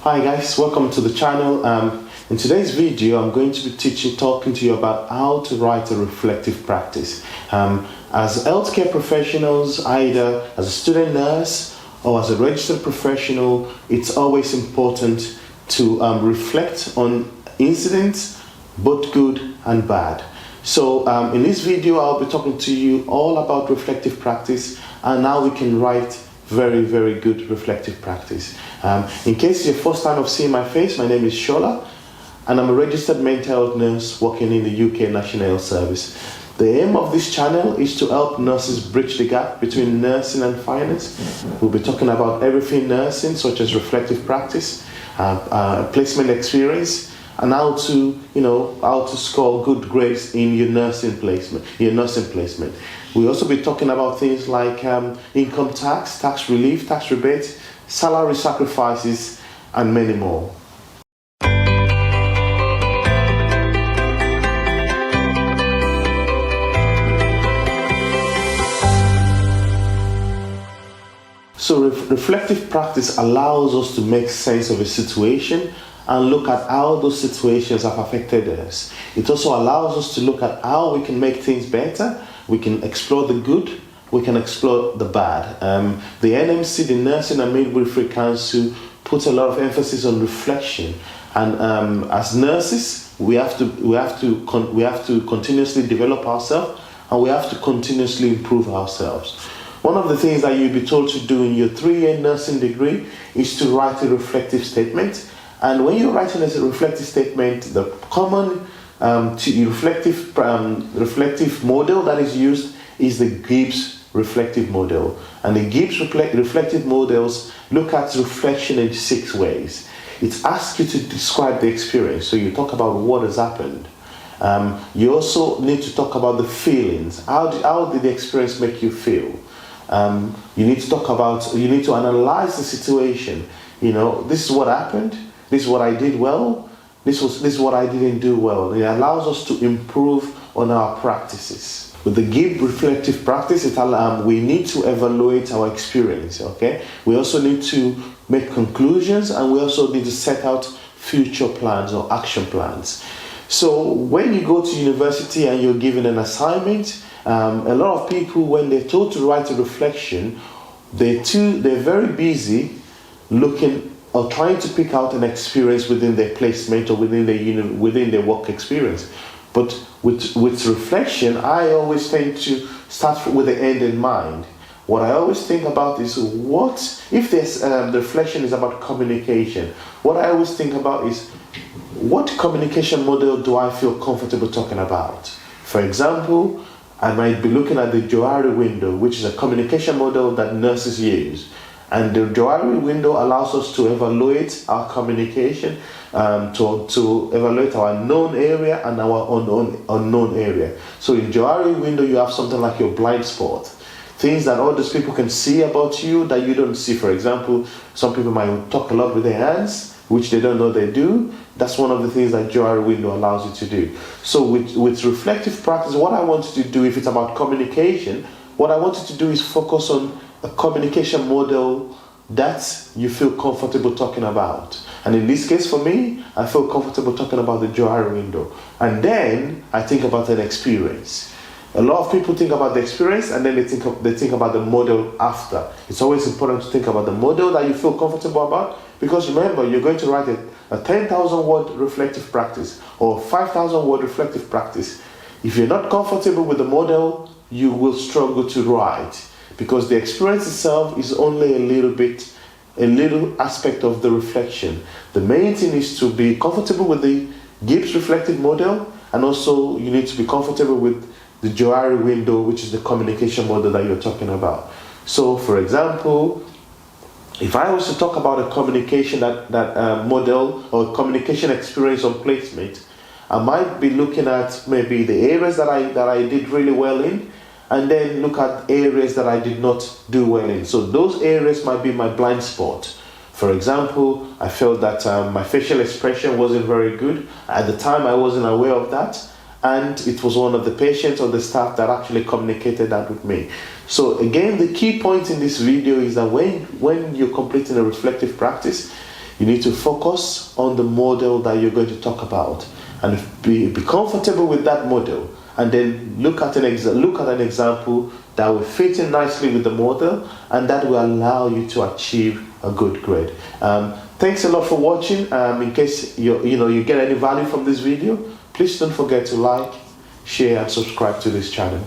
Hi guys, welcome to the channel. In today's video, I'm going to be talking to you about how to write a reflective practice. As healthcare professionals, either as a student nurse or as a registered professional, it's always important to reflect on incidents, both good and bad. So in this video, I'll be talking to you all about reflective practice and how we can write very good reflective practice. In case it's your first time of seeing my face, my name is Shola and I'm a registered mental health nurse working in the UK National Health Service. The aim of this channel is to help nurses bridge the gap between nursing and finance. We'll be talking about everything nursing, such as reflective practice, placement experience, and how to score good grades in your nursing placement. We'll also be talking about things like income tax, tax relief, tax rebate, salary sacrifices, and many more. So reflective practice allows us to make sense of a situation and look at how those situations have affected us. It also allows us to look at how we can make things better. We can explore the good, we can explore the bad. The NMC, the Nursing and Midwifery Council, puts a lot of emphasis on reflection. And as nurses, we have to continuously develop ourselves, and we have to continuously improve ourselves. One of the things that you'll be told to do in your 3-year nursing degree is to write a reflective statement. And when you're writing a reflective statement, the common reflective model that is used is the Gibbs reflective model. And the Gibbs reflective models look at reflection in 6 ways. It asks you to describe the experience. So you talk about what has happened. You also need to talk about the feelings. How did the experience make you feel? You need to analyze the situation. This is what happened. This is what I did well. This is what I didn't do well. It allows us to improve on our practices. With the Gibbs reflective practice, we need to evaluate our experience. Okay. We also need to make conclusions, and we also need to set out future plans or action plans. So when you go to university and you're given an assignment, a lot of people, when they're told to write a reflection, they're very busy looking or trying to pick out an experience within their placement or within their work experience. But with reflection, I always tend to start with the end in mind. What I always think about is if the reflection is about communication, what I always think about is what communication model do I feel comfortable talking about? For example, I might be looking at the Johari window, which is a communication model that nurses use. And the Johari window allows us to evaluate our communication, to evaluate our known area and our unknown area. So in Johari window, you have something like your blind spot. Things that all those people can see about you that you don't see. For example, some people might talk a lot with their hands, which they don't know they do. That's one of the things that Johari window allows you to do. So with reflective practice, what I want you to do, if it's about communication, what I want you to do is focus on a communication model that you feel comfortable talking about. And in this case, for me, I feel comfortable talking about the Johari window. And then I think about an experience. A lot of people think about the experience and then they think about the model after. It's always important to think about the model that you feel comfortable about, because remember, you're going to write a 10,000 word reflective practice or 5,000 word reflective practice. If you're not comfortable with the model, you will struggle to write, because the experience itself is only a little aspect of the reflection. The main thing is to be comfortable with the Gibbs reflective model, and also you need to be comfortable with the Johari window, which is the communication model that you're talking about. So for example, if I was to talk about a communication model or communication experience on placement, I might be looking at maybe the areas that I did really well in, and then look at areas that I did not do well in. So those areas might be my blind spot. For example, I felt that my facial expression wasn't very good. At the time, I wasn't aware of that. And it was one of the patients or the staff that actually communicated that with me. So again, the key point in this video is that when you're completing a reflective practice, You need to focus on the model that you're going to talk about, and be comfortable with that model, and then look at an example that will fit in nicely with the model, and that will allow you to achieve a good grade. Thanks a lot for watching. In case you get any value from this video, please don't forget to like, share, and subscribe to this channel.